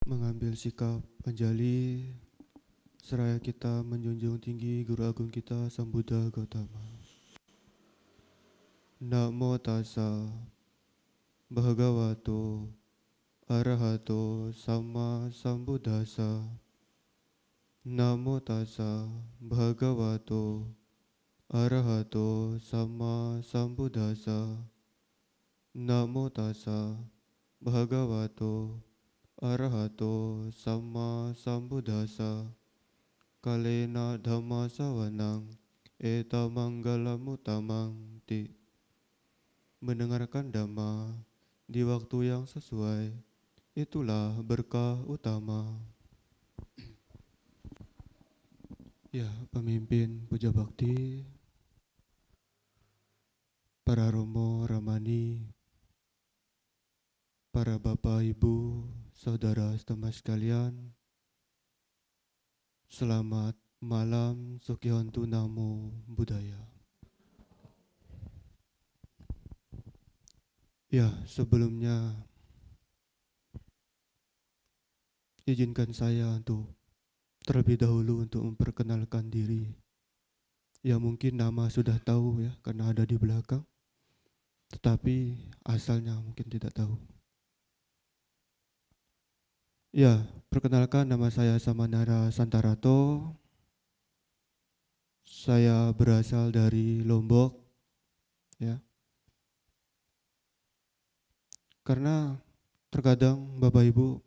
mengambil sikap anjali seraya kita menjunjung tinggi Guru Agung kita Sang Buddha Gautama. Namo tassa bhagavato arahato sama sambuddhassa. Namo tassa bhagavato arahato sama sambuddhassa. Namo tassa bhagavato arahato sama sambuddhassa. Kalena dhamma sawanang eta manggalam utamang ti. Mendengarkan dhamma di waktu yang sesuai, itulah berkah utama. Ya, pemimpin puja bakti, para romo ramani, para bapak ibu, saudara seteman sekalian, selamat malam Sukhyantu Namo Buddhaya. Ya, sebelumnya izinkan saya untuk terlebih dahulu untuk memperkenalkan diri. Ya mungkin nama sudah tahu ya karena ada di belakang, tetapi asalnya mungkin tidak tahu. Ya, perkenalkan nama saya Samanara Santarato. Saya berasal dari Lombok, ya. Karena terkadang Bapak Ibu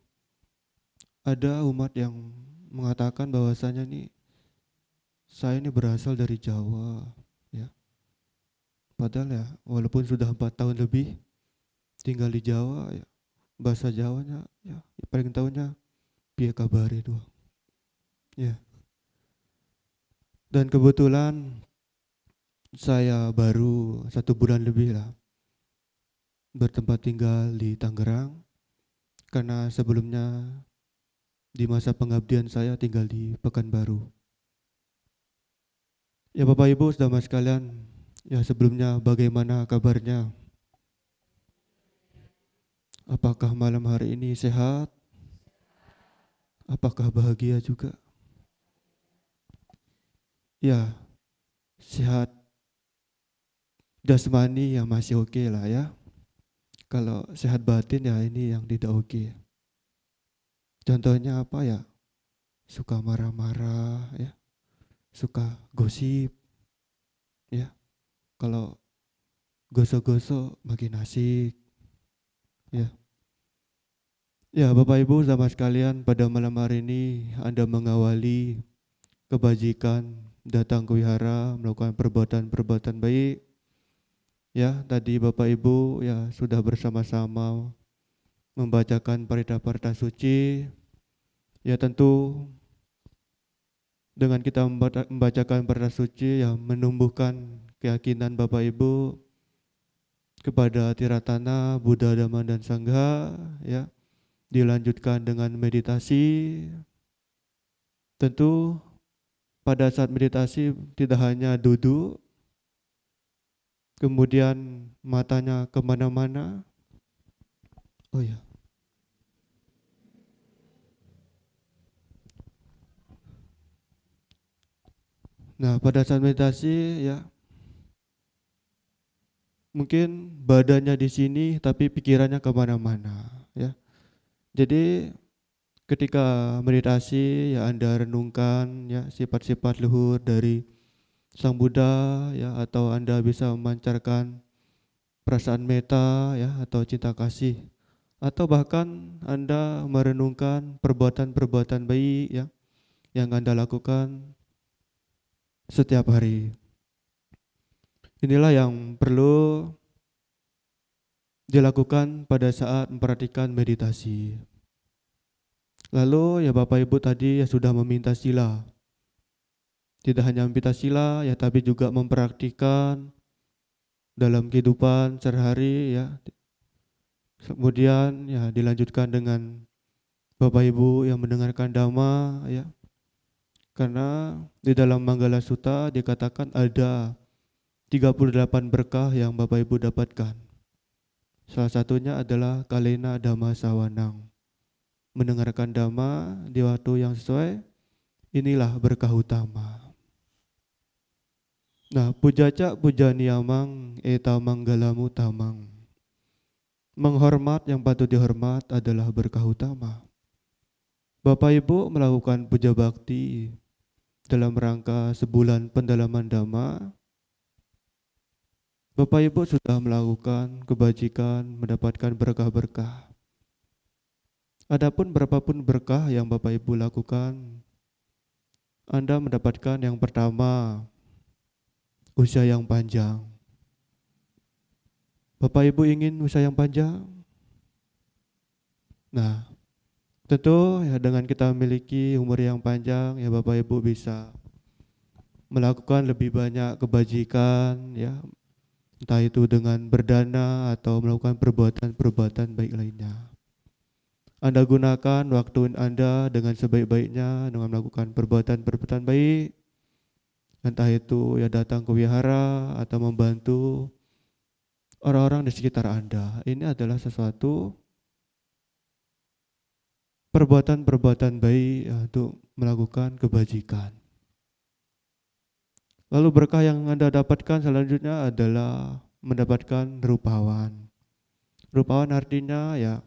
ada umat yang mengatakan bahwasanya saya ini berasal dari Jawa, ya. Padahal ya walaupun sudah 4 tahun lebih tinggal di Jawa, ya, bahasa Jawanya ya paling tahunya piye kabare doang. Ya. Dan kebetulan saya baru 1 bulan lebih lah bertempat tinggal di Tangerang, karena sebelumnya di masa pengabdian saya tinggal di Pekanbaru. Ya Bapak Ibu saudara sekalian, ya sebelumnya bagaimana kabarnya? Apakah malam hari ini sehat? Apakah bahagia juga? Ya, sehat jasmani yang masih oke lah ya. Kalau sehat batin ya ini yang tidak oke. Contohnya apa ya? Suka marah-marah ya, suka gosip ya. Kalau gosok-gosok makin asik ya. Ya Bapak Ibu sama sekalian, pada malam hari ini Anda mengawali kebajikan, datang ke wihara, melakukan perbuatan-perbuatan baik. Ya, tadi Bapak Ibu ya sudah bersama-sama membacakan parida-parida suci. Ya tentu dengan kita membacakan parida suci yang menumbuhkan keyakinan Bapak Ibu kepada Tiratana, Buddha, Dhamma, dan Sangha, ya. Dilanjutkan dengan meditasi. Tentu pada saat meditasi tidak hanya duduk, kemudian matanya kemana-mana. Oh ya. Nah pada saat meditasi ya mungkin badannya di sini tapi pikirannya kemana-mana ya. Jadi ketika meditasi ya Anda renungkan ya sifat-sifat luhur dari Sang Buddha ya, atau Anda bisa memancarkan perasaan meta ya atau cinta kasih, atau bahkan Anda merenungkan perbuatan-perbuatan baik ya yang Anda lakukan setiap hari. Inilah yang perlu dilakukan pada saat memperhatikan meditasi. Lalu ya Bapak Ibu tadi ya sudah meminta sila. Tidak hanya meminta sila ya tapi juga mempraktikkan dalam kehidupan sehari-hari ya. Kemudian ya dilanjutkan dengan Bapak Ibu yang mendengarkan dhamma ya. Karena di dalam Manggala Sutta dikatakan ada 38 berkah yang Bapak Ibu dapatkan. Salah satunya adalah kalena dhamma sawanang. mendengarkan dhamma di waktu yang sesuai, inilah berkah utama. Nah, pujaca pujaniyamang etamang galamu tamang. Menghormat yang patut dihormat adalah berkah utama. Bapak Ibu melakukan puja bakti dalam rangka sebulan pendalaman dhamma. Bapak Ibu sudah melakukan kebajikan, mendapatkan berkah-berkah. Adapun berapapun berkah yang Bapak Ibu lakukan, Anda mendapatkan yang pertama, usia yang panjang. Bapak Ibu ingin usia yang panjang? Nah, tentu ya dengan kita memiliki umur yang panjang, ya Bapak Ibu bisa melakukan lebih banyak kebajikan, ya, entah itu dengan berdana atau melakukan perbuatan-perbuatan baik lainnya. Anda gunakan waktu Anda dengan sebaik-baiknya dengan melakukan perbuatan-perbuatan baik, entah itu ya datang ke wihara atau membantu orang-orang di sekitar Anda. Ini adalah sesuatu perbuatan-perbuatan baik ya, untuk melakukan kebajikan. Lalu berkah yang Anda dapatkan selanjutnya adalah mendapatkan rupawan. Rupawan artinya ya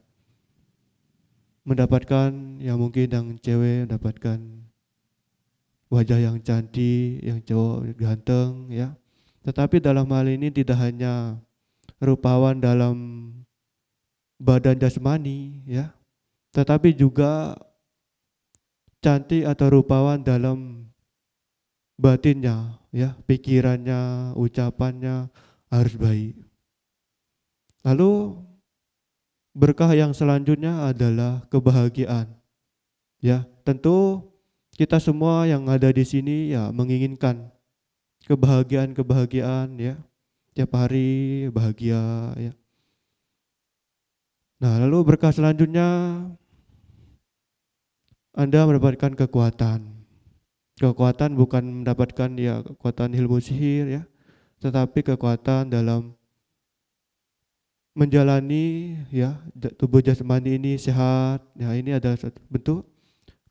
mendapatkan yang mungkin yang cewek mendapatkan wajah yang cantik, yang cowok ganteng ya. Tetapi dalam hal ini tidak hanya rupawan dalam badan jasmani ya, tetapi juga cantik atau rupawan dalam batinnya ya, pikirannya, ucapannya harus baik. Lalu berkah yang selanjutnya adalah kebahagiaan. Ya, tentu kita semua yang ada di sini ya menginginkan kebahagiaan ya. Tiap hari bahagia ya. Nah, lalu berkah selanjutnya Anda mendapatkan kekuatan. Kekuatan bukan mendapatkan ya kekuatan ilmu sihir ya, tetapi kekuatan dalam menjalani ya tubuh jasmani ini sehat. Ya, ini adalah satu bentuk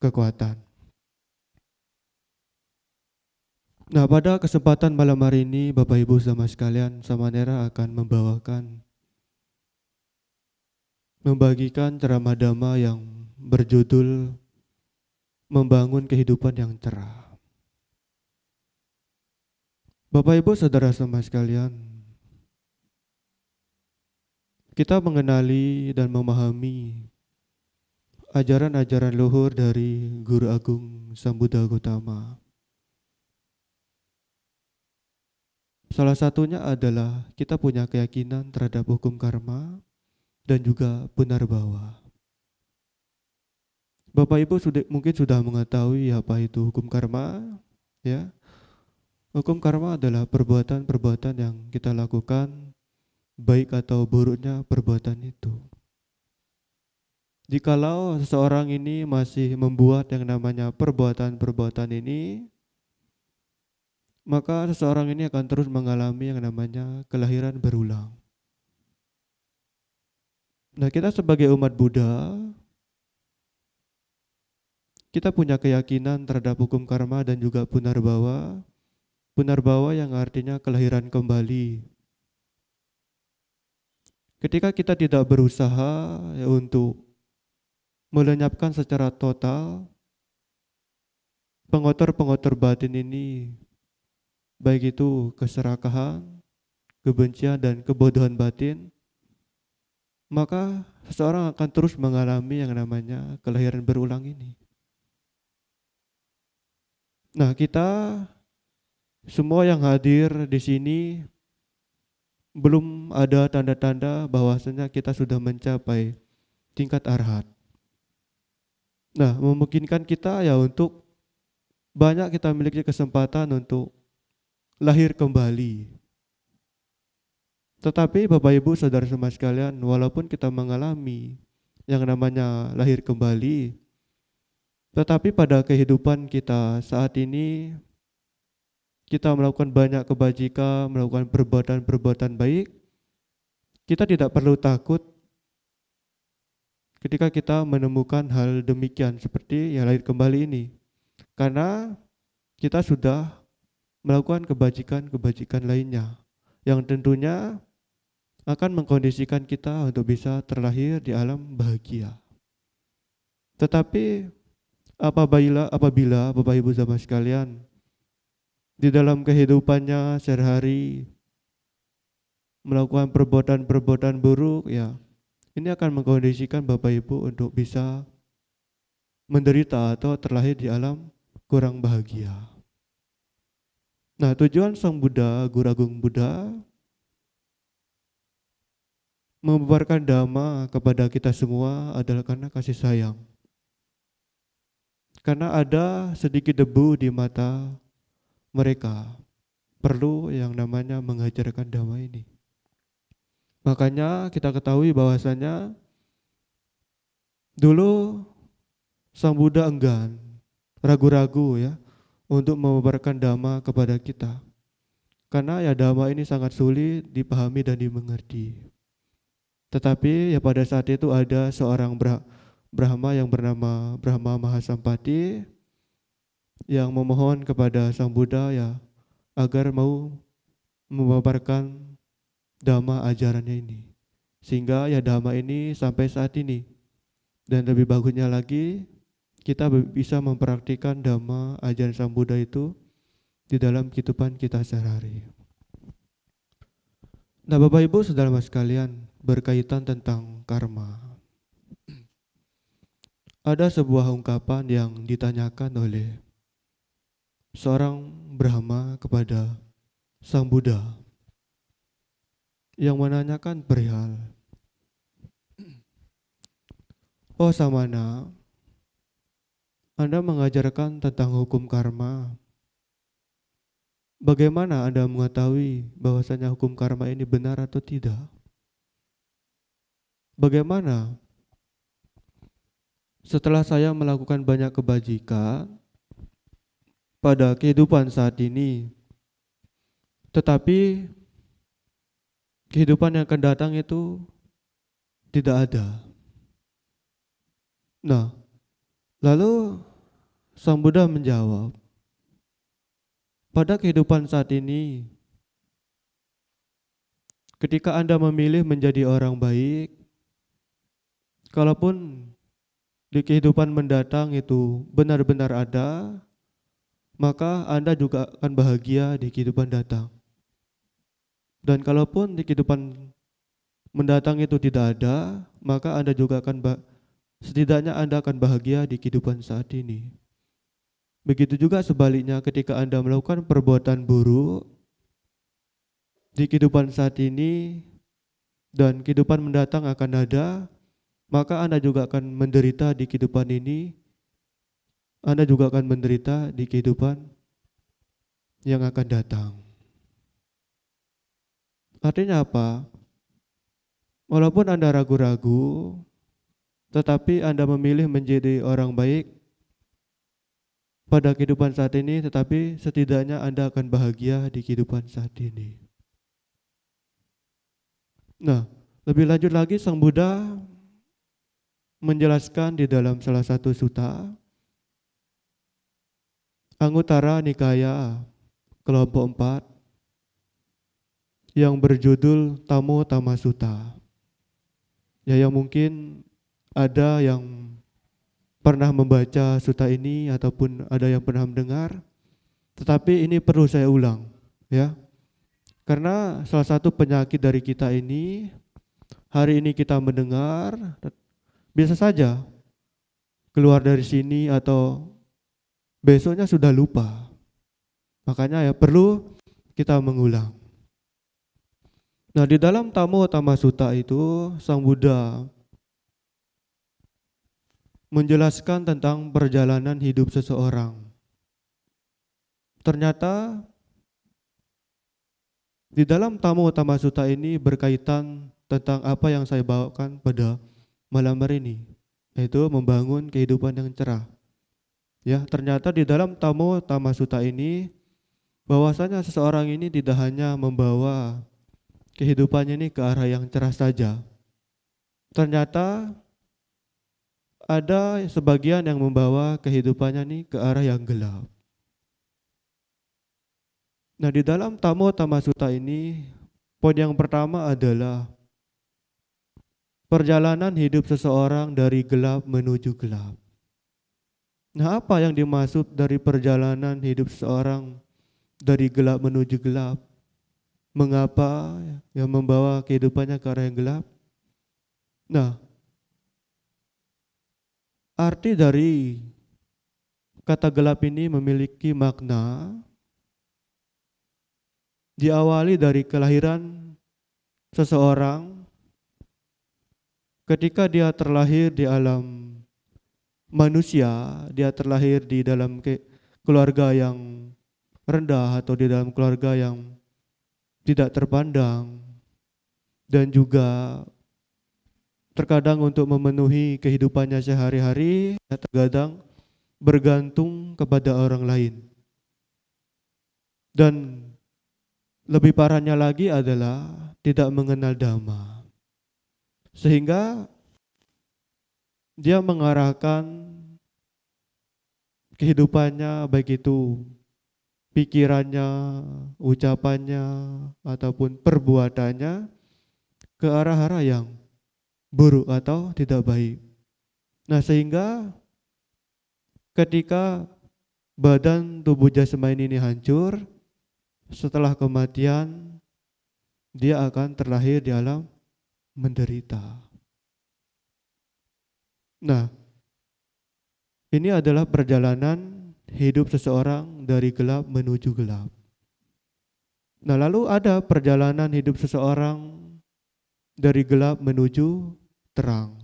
kekuatan. Nah, pada kesempatan malam hari ini Bapak Ibu sama sekalian, Samanera akan membagikan ceramah dhamma yang berjudul Membangun Kehidupan yang Cerah. Bapak Ibu saudara sama sekalian, kita mengenali dan memahami ajaran-ajaran luhur dari Guru Agung Sambuddha Gautama. Salah satunya adalah kita punya keyakinan terhadap hukum karma dan juga punarbawa. Bapak Ibu mungkin sudah mengetahui apa itu hukum karma, ya. Hukum karma adalah perbuatan-perbuatan yang kita lakukan, baik atau buruknya perbuatan itu. Jikalau seseorang ini masih membuat yang namanya perbuatan-perbuatan ini, maka seseorang ini akan terus mengalami yang namanya kelahiran berulang. Nah, kita sebagai umat Buddha, kita punya keyakinan terhadap hukum karma dan juga punarbawa. Punarbawa yang artinya kelahiran kembali. Ketika kita tidak berusaha ya, untuk melenyapkan secara total pengotor-pengotor batin ini, baik itu keserakahan, kebencian dan kebodohan batin, maka seseorang akan terus mengalami yang namanya kelahiran berulang ini. Nah, kita semua yang hadir di sini belum ada tanda-tanda bahwasanya kita sudah mencapai tingkat arhat. Nah, memungkinkan kita ya untuk banyak kita memiliki kesempatan untuk lahir kembali. Tetapi Bapak Ibu saudara semua sekalian, walaupun kita mengalami yang namanya lahir kembali, tetapi pada kehidupan kita saat ini, kita melakukan banyak kebajikan, melakukan perbuatan-perbuatan baik, kita tidak perlu takut ketika kita menemukan hal demikian seperti yang lahir kembali ini. Karena kita sudah melakukan kebajikan-kebajikan lainnya yang tentunya akan mengkondisikan kita untuk bisa terlahir di alam bahagia. Tetapi apabila Bapak Ibu sama sekalian di dalam kehidupannya sehari-hari melakukan perbuatan-perbuatan buruk, ya ini akan mengkondisikan Bapak Ibu untuk bisa menderita atau terlahir di alam kurang bahagia. Nah, tujuan Sang Buddha, Guru Agung Buddha, mengabarkan dhamma kepada kita semua adalah karena kasih sayang. Karena ada sedikit debu di mata mereka, perlu yang namanya mengajarkan dhamma ini. Makanya kita ketahui bahwasanya dulu Sang Buddha enggan, ragu-ragu ya, untuk mengabarkan dhamma kepada kita. Karena ya dhamma ini sangat sulit dipahami dan dimengerti. Tetapi ya pada saat itu ada seorang Brahma yang bernama Brahma Mahasampati yang memohon kepada Sang Buddha ya agar mau mengabarkan dhamma ajarannya ini. Sehingga ya dhamma ini sampai saat ini. Dan lebih bagusnya lagi kita bisa mempraktikkan dhamma ajaran Sang Buddha itu di dalam kehidupan kita sehari-hari. Nah, Bapak Ibu Saudara sekalian, berkaitan tentang karma. Ada sebuah ungkapan yang ditanyakan oleh seorang Brahma kepada Sang Buddha yang menanyakan perihal, "Oh Samana, Anda mengajarkan tentang hukum karma. Bagaimana Anda mengetahui bahwasanya hukum karma ini benar atau tidak? Bagaimana setelah saya melakukan banyak kebajikan pada kehidupan saat ini, tetapi kehidupan yang akan datang itu tidak ada?" Nah, lalu Sang Buddha menjawab, pada kehidupan saat ini, ketika Anda memilih menjadi orang baik, kalaupun di kehidupan mendatang itu benar-benar ada, maka Anda juga akan bahagia di kehidupan datang. Dan kalaupun di kehidupan mendatang itu tidak ada, maka Anda juga akan setidaknya Anda akan bahagia di kehidupan saat ini. Begitu juga sebaliknya ketika Anda melakukan perbuatan buruk di kehidupan saat ini dan kehidupan mendatang akan ada, maka Anda juga akan menderita di kehidupan ini. Anda juga akan menderita di kehidupan yang akan datang. Artinya apa? Walaupun Anda ragu-ragu, tetapi Anda memilih menjadi orang baik pada kehidupan saat ini, tetapi setidaknya Anda akan bahagia di kehidupan saat ini. Nah, lebih lanjut lagi Sang Buddha menjelaskan di dalam salah satu sutta Anguttara Nikaya kelompok 4 yang berjudul Tamo Tama Sutta. Ya, yang mungkin ada yang pernah membaca sutta ini ataupun ada yang pernah mendengar, tetapi ini perlu saya ulang ya. Karena salah satu penyakit dari kita ini, hari ini kita mendengar, biasa saja keluar dari sini atau besoknya sudah lupa. Makanya ya perlu kita mengulang. Nah, di dalam Tamo Tama Sutta itu Sang Buddha menjelaskan tentang perjalanan hidup seseorang. Ternyata di dalam Tamo Tama Sutta ini berkaitan tentang apa yang saya bawakan pada malam hari ini, yaitu membangun kehidupan yang cerah. Ya, ternyata di dalam Tamo Tama Sutta ini bahwasanya seseorang ini tidak hanya membawa kehidupannya ini ke arah yang cerah saja. Ternyata ada sebagian yang membawa kehidupannya nih ke arah yang gelap. Nah, di dalam Tamo Tama Sutta ini, poin yang pertama adalah perjalanan hidup seseorang dari gelap menuju gelap. Nah, apa yang dimaksud dari perjalanan hidup seseorang dari gelap menuju gelap? Mengapa yang membawa kehidupannya ke arah yang gelap? Nah, arti dari kata gelap ini memiliki makna diawali dari kelahiran seseorang ketika dia terlahir di alam manusia, dia terlahir di dalam keluarga yang rendah atau di dalam keluarga yang tidak terpandang, dan juga terkadang untuk memenuhi kehidupannya sehari-hari terkadang bergantung kepada orang lain. Dan lebih parahnya lagi adalah tidak mengenal dhamma, sehingga dia mengarahkan kehidupannya, baik itu pikirannya, ucapannya, ataupun perbuatannya ke arah-arah yang buruk atau tidak baik. Nah, sehingga ketika badan tubuh jasmani ini hancur, setelah kematian dia akan terlahir di alam menderita. Nah, ini adalah perjalanan hidup seseorang dari gelap menuju gelap. Nah, lalu ada perjalanan hidup seseorang dari gelap menuju terang.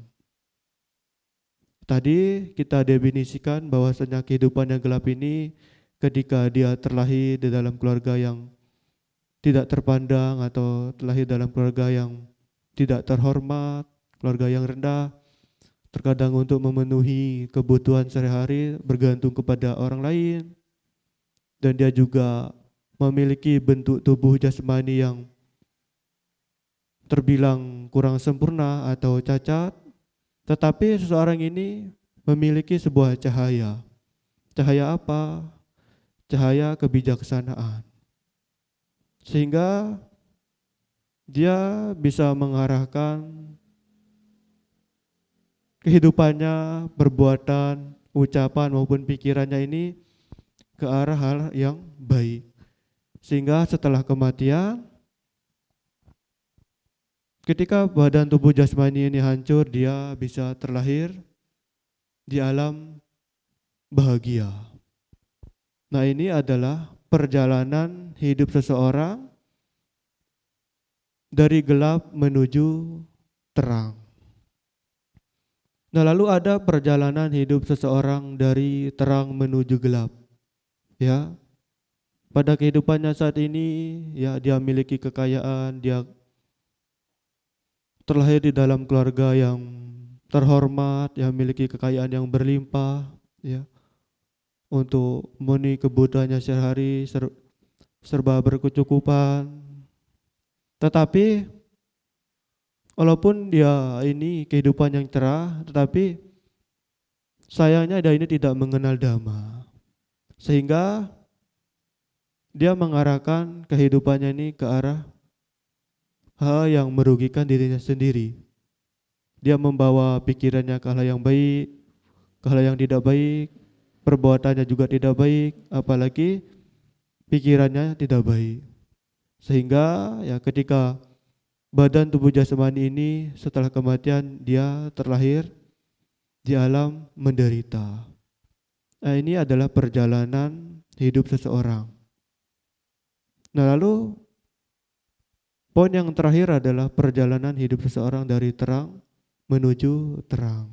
Tadi kita definisikan bahwasanya kehidupan yang gelap ini ketika dia terlahir di dalam keluarga yang tidak terpandang atau terlahir dalam keluarga yang tidak terhormat, keluarga yang rendah, terkadang untuk memenuhi kebutuhan sehari-hari bergantung kepada orang lain, dan dia juga memiliki bentuk tubuh jasmani yang terbilang kurang sempurna atau cacat, tetapi seseorang ini memiliki sebuah cahaya. Cahaya apa? Cahaya kebijaksanaan. Sehingga dia bisa mengarahkan kehidupannya, perbuatan, ucapan maupun pikirannya ini ke arah hal yang baik. Sehingga setelah kematian, ketika badan tubuh jasmani ini hancur, dia bisa terlahir di alam bahagia. Nah, ini adalah perjalanan hidup seseorang dari gelap menuju terang. Nah, lalu ada perjalanan hidup seseorang dari terang menuju gelap. Ya, pada kehidupannya saat ini, ya, dia memiliki kekayaan, dia terlahir di dalam keluarga yang terhormat, yang memiliki kekayaan yang berlimpah, ya, untuk memenuhi kebutuhannya sehari-hari serba berkecukupan. Tetapi walaupun dia ini kehidupan yang cerah, tetapi sayangnya dia ini tidak mengenal dhamma, sehingga dia mengarahkan kehidupannya ini ke arah hal yang merugikan dirinya sendiri. Dia membawa pikirannya ke hal yang baik, ke hal yang tidak baik, perbuatannya juga tidak baik, apalagi pikirannya tidak baik. Sehingga ya ketika badan tubuh jasmani ini setelah kematian dia terlahir di alam menderita. Nah, ini adalah perjalanan hidup seseorang. Nah, lalu poin yang terakhir adalah perjalanan hidup seseorang dari terang menuju terang.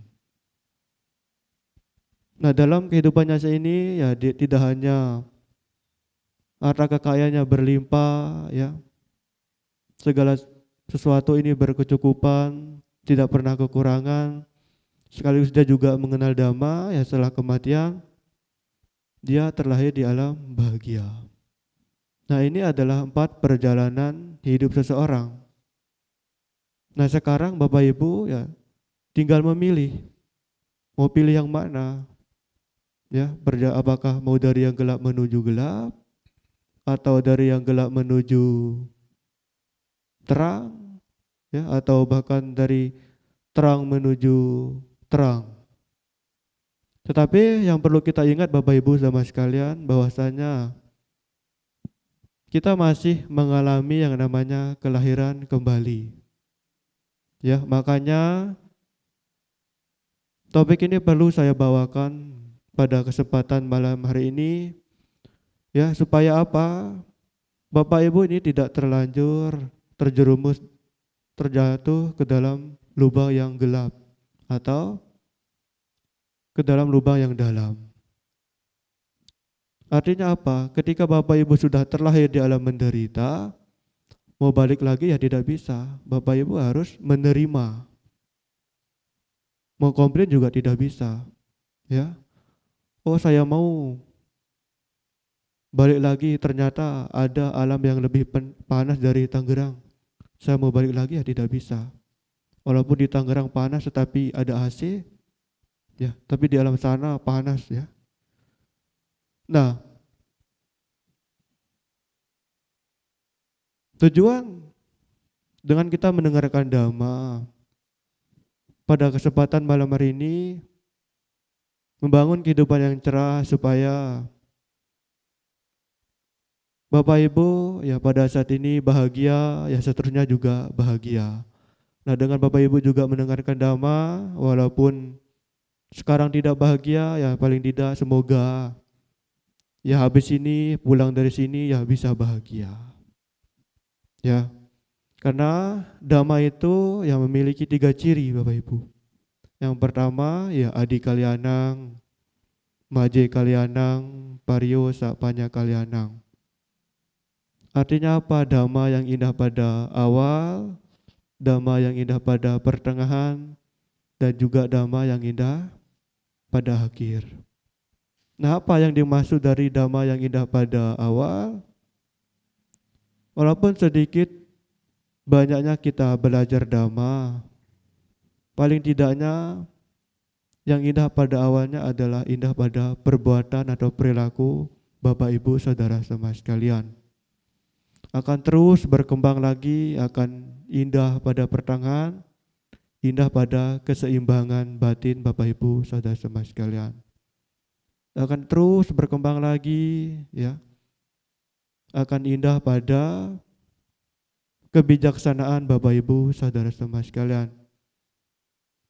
Nah, dalam kehidupannya ini ya tidak hanya harta kekayaannya berlimpah, ya, segala sesuatu ini berkecukupan, tidak pernah kekurangan, sekaligus dia juga mengenal dhamma, ya setelah kematian dia terlahir di alam bahagia. Nah, ini adalah 4 perjalanan hidup seseorang. Nah, sekarang Bapak Ibu ya tinggal memilih Mau pilih yang mana? Ya, apakah mau dari yang gelap menuju gelap atau dari yang gelap menuju terang, ya, atau bahkan dari terang menuju terang. Tetapi yang perlu kita ingat Bapak Ibu sama sekalian bahwasanya kita masih mengalami yang namanya kelahiran kembali. Ya, makanya topik ini perlu saya bawakan pada kesempatan malam hari ini, ya, supaya apa? Bapak Ibu ini tidak terlanjur terjerumus, terjatuh ke dalam lubang yang gelap atau ke dalam lubang yang dalam. Artinya apa? Ketika Bapak Ibu sudah terlahir di alam menderita, mau balik lagi ya tidak bisa. Bapak Ibu harus menerima. Mau komplain juga tidak bisa. Ya, oh saya mau balik lagi, ternyata ada alam yang lebih panas dari Tangerang. Saya mau balik lagi ya tidak bisa. Walaupun di Tangerang panas tetapi ada AC, ya, tapi di alam sana panas ya. Nah, tujuan dengan kita mendengarkan dhamma pada kesempatan malam hari ini membangun kehidupan yang cerah supaya Bapak Ibu ya pada saat ini bahagia, ya seterusnya juga bahagia. Nah, dengan Bapak Ibu juga mendengarkan dhamma walaupun sekarang tidak bahagia, ya paling tidak semoga ya habis ini pulang dari sini ya bisa bahagia. Ya, karena dhamma itu yang memiliki 3 ciri Bapak Ibu. Yang pertama ya adi kalyanang, maje kalyanang, pariyo sapanya kalyanang. Artinya apa? Dhamma yang indah pada awal, dhamma yang indah pada pertengahan, dan juga dhamma yang indah pada akhir. Nah, apa yang dimaksud dari dhamma yang indah pada awal? Walaupun sedikit banyaknya kita belajar dhamma, paling tidaknya yang indah pada awalnya adalah indah pada perbuatan atau perilaku Bapak Ibu Saudara semua sekalian. Akan terus berkembang lagi, akan indah pada pertengahan, indah pada keseimbangan batin Bapak Ibu Saudara semua sekalian. Akan terus berkembang lagi, ya, akan indah pada kebijaksanaan Bapak Ibu Saudara semua sekalian.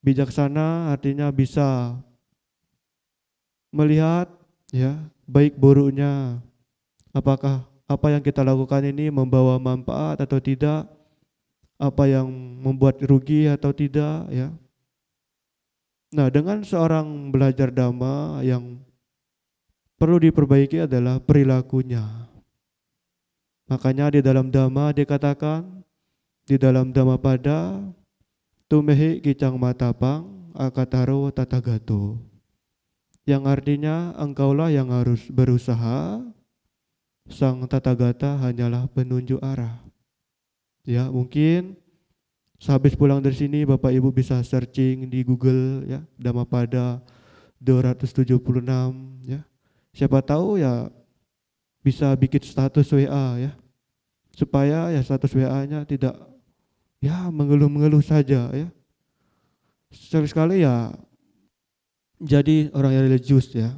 Bijaksana artinya bisa melihat ya baik buruknya, apakah apa yang kita lakukan ini membawa manfaat atau tidak, apa yang membuat rugi atau tidak, ya. Nah, dengan seorang belajar dhamma yang perlu diperbaiki adalah perilakunya. Makanya di dalam dhamma dikatakan, di dalam dhamma pada tumehi kicang matapang akataro tatagato. Yang artinya engkaulah yang harus berusaha, sang tatagata hanyalah penunjuk arah. Ya, mungkin sehabis pulang dari sini Bapak Ibu bisa searching di Google ya, Dhammapada 276 ya. Siapa tahu ya bisa bikin status WA ya. Supaya ya status WA-nya tidak ya mengeluh-mengeluh saja ya. Sekali-sekali ya jadi orang yang religius ya.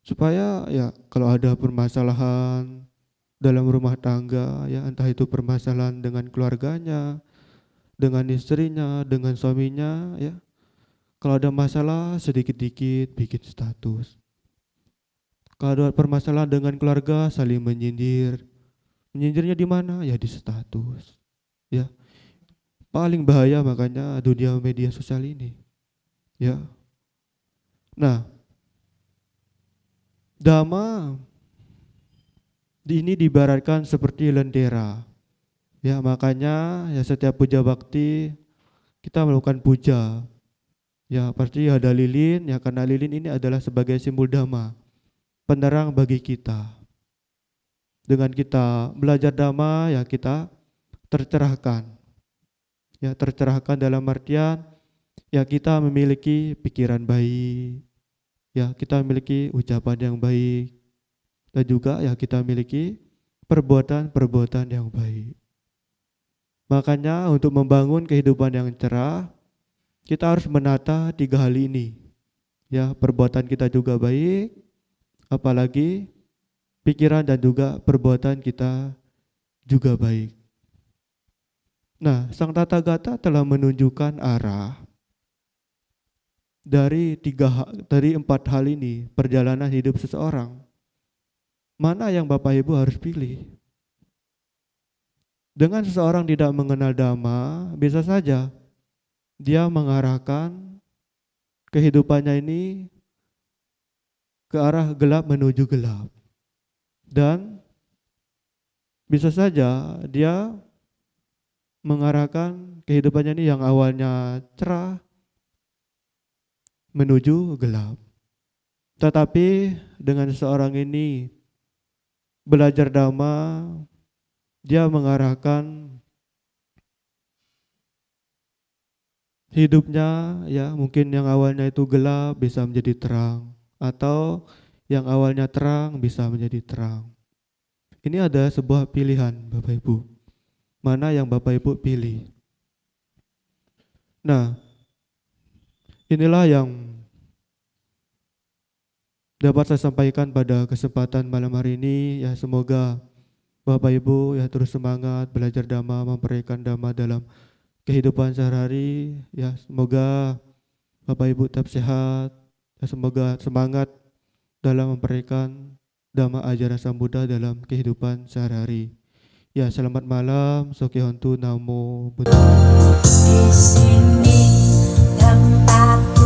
Supaya ya kalau ada permasalahan dalam rumah tangga ya, entah itu permasalahan dengan keluarganya, dengan istrinya, dengan suaminya ya. Kalau ada masalah sedikit-dikit bikin status. Kalau ada permasalahan dengan keluarga saling menyindir. Menyindirnya di mana? Ya di status. Ya. Paling bahaya makanya dunia media sosial ini. Ya. Nah, dhamma ini diibaratkan seperti lentera. Ya, makanya ya setiap puja bakti kita melakukan puja. Ya, pasti ada lilin, ya karena lilin ini adalah sebagai simbol dhamma, penerang bagi kita. Dengan kita belajar dhamma, ya kita tercerahkan. Ya, tercerahkan dalam artian ya kita memiliki pikiran baik, ya kita memiliki ucapan yang baik, dan juga ya kita memiliki perbuatan-perbuatan yang baik. Makanya untuk membangun kehidupan yang cerah, kita harus menata 3 hal ini. Ya, perbuatan kita juga baik, apalagi pikiran dan juga perbuatan kita juga baik. Nah, Sang Tathagata telah menunjukkan arah dari 4 hal ini, perjalanan hidup seseorang. Mana yang Bapak Ibu harus pilih? Dengan seseorang tidak mengenal Dhamma, bisa saja dia mengarahkan kehidupannya ini ke arah gelap menuju gelap. Dan bisa saja dia mengarahkan kehidupannya ini yang awalnya cerah menuju gelap. Tetapi dengan seseorang ini belajar Dhamma, dia mengarahkan hidupnya, ya mungkin yang awalnya itu gelap bisa menjadi terang, atau yang awalnya terang bisa menjadi terang. Ini ada sebuah pilihan Bapak Ibu. Mana yang Bapak Ibu pilih? Nah, inilah yang dapat saya sampaikan pada kesempatan malam hari ini. Ya, semoga Bapak Ibu ya terus semangat belajar Dhamma, mempraktikkan Dhamma dalam kehidupan sehari-hari. Ya, semoga Bapak Ibu tetap sehat. Ya, semoga semangat dalam mempraktikkan Dhamma ajaran Sang Buddha dalam kehidupan sehari-hari. Ya, selamat malam. Soki Hontu Namo Buddhaya. Di sini tempat